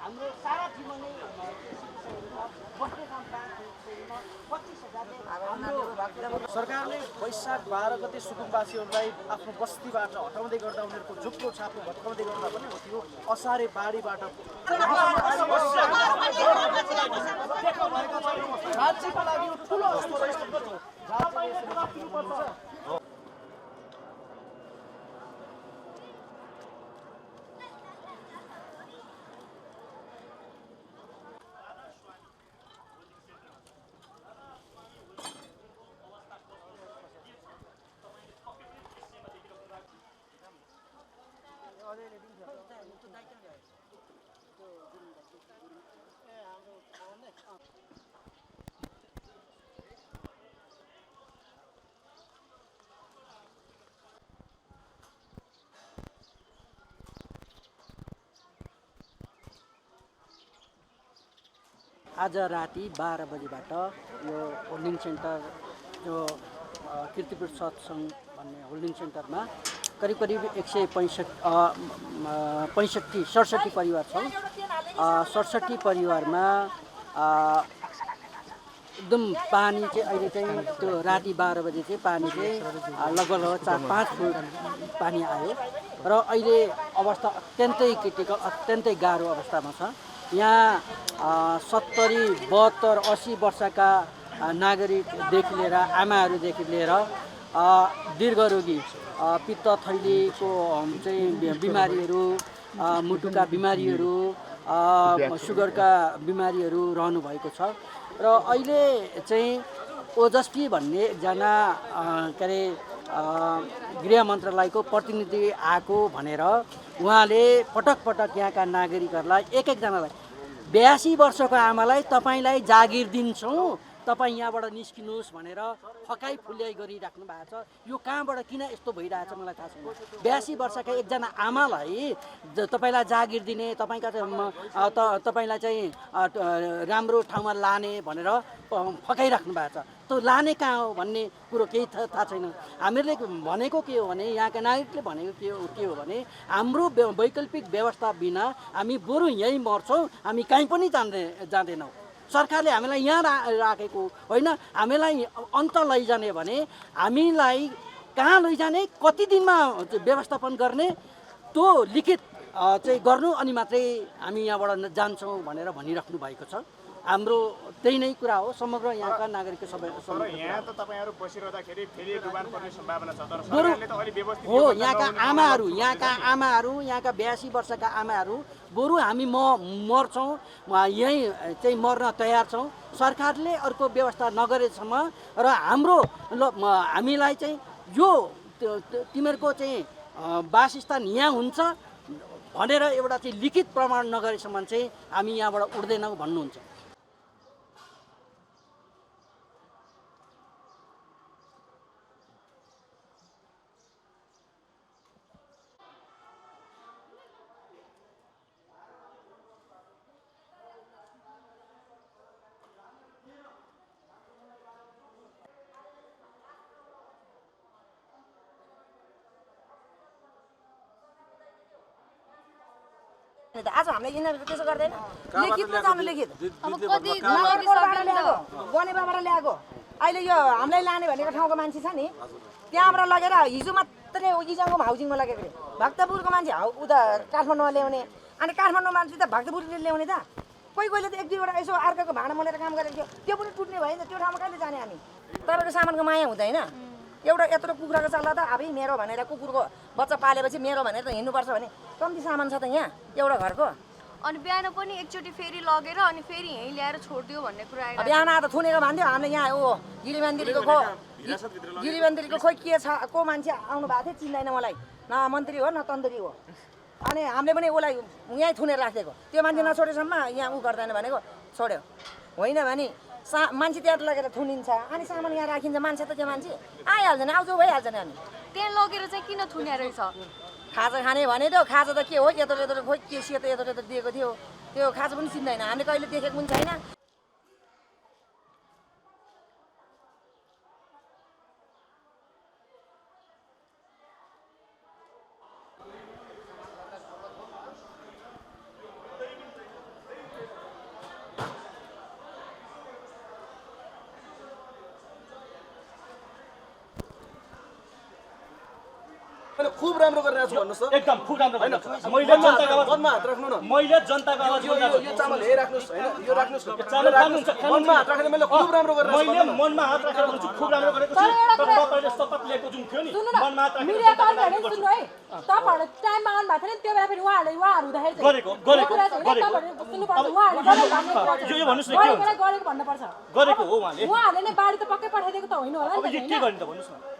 हाम्रो सारा जीवनै सरकारले वैशाख 12 गते सुकुम्बासीहरूलाई आफ्नो बस्तीबाट हटाउँदै गर्दा उनीहरूको झुक्रो छापो भत्काउँदै गर्दा पनि हो त्यो असारे बाढीबाट राज्यको लागि ठुलो आज राति 12 बजेबाट यो होल्डिङ सेन्टर जो कीर्तिपुर सत्सङ्ग भन्ने होल्डिङ सेन्टरमा करिब 167 परिवार छन्। 67 परिवारमा एकदम पानी चाहिँ अहिले चाहिँ त्यो राति 12 बजे चाहिँ पानी चाहिँ लगभग 4-5 फुट पानी आयो र अहिले अवस्था अत्यन्तै क्रिटिकल अत्यन्तै गाह्रो अवस्थामा छ। यहाँ 70, 72, 80 वर्षका नागरिकदेखि लिएर आमाहरूदेखि लिएर दीर्घरोगी पित्त थैलीको चाहिँ बिमारीहरू, मुटुका बिमारीहरू, सुगरका बिमारीहरू रहनु भएको छ र अहिले चाहिँ ओजस्वी भन्ने एकजना के अरे गृह मन्त्रालयको प्रतिनिधि आएको भनेर उहाँले पटक पटक यहाँका नागरिकहरूलाई एक एकजनालाई 82 वर्षको आमालाई तपाईलाई जागिर दिन्छौँ तपाईँ यहाँबाट निस्किनुहोस् भनेर फकाइ फुल्याइ गरिराख्नु भएको छ। यो कहाँबाट किन यस्तो भइरहेछ मलाई थाहा छैन। 82 वर्षका एकजना आमालाई तपाईलाई जागिर दिने तपाईँलाई चाहिँ राम्रो ठाउँमा लाने भनेर फकाइराख्नु भएको छ। त्यो लाने कहाँ हो भन्ने कुरो केही थाहा छैन। हामीहरूले भनेको के हो भने यहाँका नागरिकले भनेको के हो भने हाम्रो वैकल्पिक व्यवस्था बिना हामी बरु यहीँ मर्छौँ, हामी कहीँ पनि जाँदैनौँ। सरकारले हामीलाई यहाँ राखेको होइन, हामीलाई अन्त लैजाने भने हामीलाई कहाँ लैजाने, कति दिनमा व्यवस्थापन गर्ने त्यो लिखित चाहिँ गर्नु अनि मात्रै हामी यहाँबाट जान्छौँ भनेर भनिराख्नु भएको छ। हाम्रो त्यही नै कुरा हो समग्र यहाँका नागरिकको सबै। यहाँ त तपाईहरु बसिरहँदाखेरि फेरि डुबान पर्ने सम्भावना छ तर सरकारले त अलि व्यवस्थित हो। यहाँका आमाहरू, यहाँका 82 वर्षका आमाहरू बरु हामी मर्छौँ, यहीँ चाहिँ मर्न तयार छौँ। सरकारले अर्को व्यवस्था नगरेसम्म र हामीलाई चाहिँ यो तिमीहरूको चाहिँ वासस्थान यहाँ हुन्छ भनेर एउटा चाहिँ लिखित प्रमाण नगरेसम्म चाहिँ हामी यहाँबाट उड्दैनौँ भन्नुहुन्छ। आज हामीले यिनीहरू त्यसो गर्दैन, लिखित जानु लिखित बनेपाबाट ल्याएको। अहिले यो हामीलाई लाने भनेको ठाउँको मान्छे छ नि त्यहाँबाट लगेर हिजो मात्रै इजाङको हाउसिङमा लगेको अरे भक्तपुरको मान्छे उता काठमाडौँमा ल्याउने अनि काठमाडौँ मान्छे त भक्तपुरले ल्याउने त कोहीले त 1-2वटा यसो अर्काको भाँडा मोलेर काम गरेको थियो त्यो पनि टुट्ने भयो नि त। त्यो ठाउँमा कहिले जाने हामी? तपाईँको सामानको माया हुँदैन। एउटा यत्रो कुखुराको चल्ला त अब मेरो भनेर कुकुरको बच्चा पालेपछि मेरो भनेर त हिँड्नुपर्छ भने कम्ती सामान छ त यहाँ एउटा घरको। अनि बिहान पनि एकचोटि फेरि लगेर अनि फेरि यहीँ ल्याएर छोडिदियो भन्ने कुरा आयो। बिहान त थुनेको भन्थ्यो हामीले यहाँ गिरी मन्दिरको खोइ के छ को मान्छे आउनु भएको थियो चिन्दैन मलाई न मन्त्री हो न तन्दुरी हो अनि हामीले पनि उसलाई यहीँ थुनेर राखेको त्यो मान्छे नछोडेसम्म यहाँ उ गर्दैन भनेको छोड्यो होइन भने मान्छे त्यहाँ लगेर थुनिन्छ अनि सामान यहाँ राखिन्छ मान्छे त त्यो मान्छे आइहाल्छ नि आउँछ भइहाल्छ नि अनि त्यहाँ लगेर चाहिँ किन थुन्या रहेछ? खाजा खाने भने त खाजा त के हो यत्रो खोइ के सेतो यत्रो दिएको थियो त्यो खाजा पनि चिन्दैन हामीले कहिले देखेको पनि छैन। मैले खुब राम्रो गरिरहेको छु भन्नुहोस् त एकदम खुब राम्रो होइन गरिरहेको छु। मैले जनताको आवाज मनमा हात राख्नु न मैले जनताको आवाज बोलिरहेको छु। यो चामल हे राख्नुहोस् होइन यो राख्नुहोस् चामल खानुहुन्छ, मनमा हात राखेर मैले खुब राम्रो गरिरहेको छु मैले मनमा हात राखेर भन्छु खुब राम्रो गरेको छु। तर तपाईले शपथ लिएको जुन थियो नि मनमा हात राखेर मिडियाको अगाडि सुन्नु है तपाईहरु टाइममा आउनु भएको थियो नि त्यो बेला फेरि उहाँहरु हुँदाखेरि गरेको सुन्नुपर्छ उहाँहरुले यो भन्नुस् न के हुन्छ गरेको भन्नुपर्छ गरेको हो उहाँले उहाँहरुले नै बाढी त पक्कै पठाइदिएको त होइन होला अब नि यो के गर्ने त भन्नुस् न।